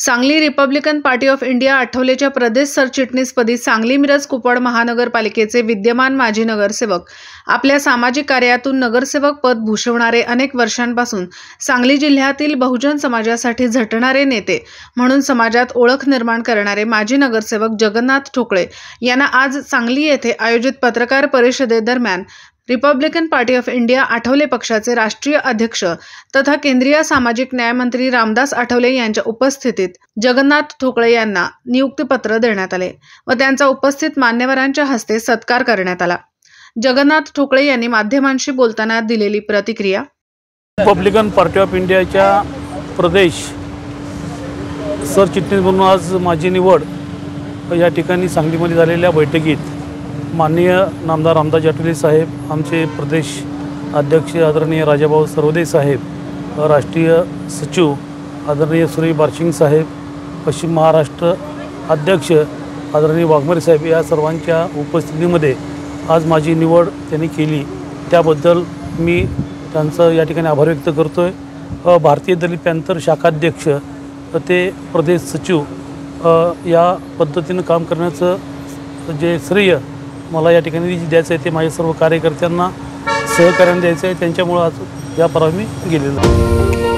Sangli republican party of India आठवलेच्या प्रदेश सरचिटणीसपदी सांगली मिरज कुपवाड महानगरपालिकेचे विद्यमान माजी नगरसेवक आपल्या सामाजिक कार्यातून नगरसेवक पद भूषवणारे अनेक वर्षांपासून सांगली जिल्ह्यातील बहुजन समाजासाठी झटणारे नेते म्हणून समाजात ओळख निर्माण करणारे माजी नगरसेवक जगन्नाथ ठोकळे यांना आज सांगली येथे आयोजित पत्रकार परिषदेदरम्यान Republican party of India Athawale पक्षाचे राष्ट्रीय अध्यक्ष तथा केंद्रीय सामाजिक न्याय मंत्री रामदास आठवले यांच्या उपस्थितीत जगन्नाथ ठोकळे यांना नियुक्तीपत्र देण्यात आले व त्यांचा उपस्थित मान्यवरांच्या हस्ते सत्कार करण्यात आला। जगन्नाथ ठोकळे यांनी माध्यमांशी बोलताना दिलेली प्रतिक्रिया। रिपब्लिकन पार्टी ऑफ इंडियाच्या प्रदेश सरचिटणीस म्हणून आज माझी निवड या ठिकाणी सांगलीमध्ये झालेल्या बैठकीत माननीय नामदार रामदास आठवले साहेब, आमचे प्रदेश अध्यक्ष आदरणीय राजाभाऊ सरवदे साहेब, राष्ट्रीय सचिव आदरणीय सुरेश बारशिंग साहेब, पश्चिम महाराष्ट्र अध्यक्ष आदरणीय वाघमारे साहेब या सर्वांच्या उपस्थितीमध्ये आज माझी निवड त्यांनी केली, त्याबद्दल मी त्यांचं या ठिकाणी आभार व्यक्त करतो आहे। भारतीय दलित पॅंथर शाखाध्यक्ष ते प्रदेश सचिव या पद्धतीनं काम करण्याचं जे श्रेय मला या ठिकाणी द्यायचं आहे ते माझ्या सर्व कार्यकर्त्यांना सहकार्याने द्यायचं आहे, त्यांच्यामुळे आज या परावी मी गेलेलो आहे।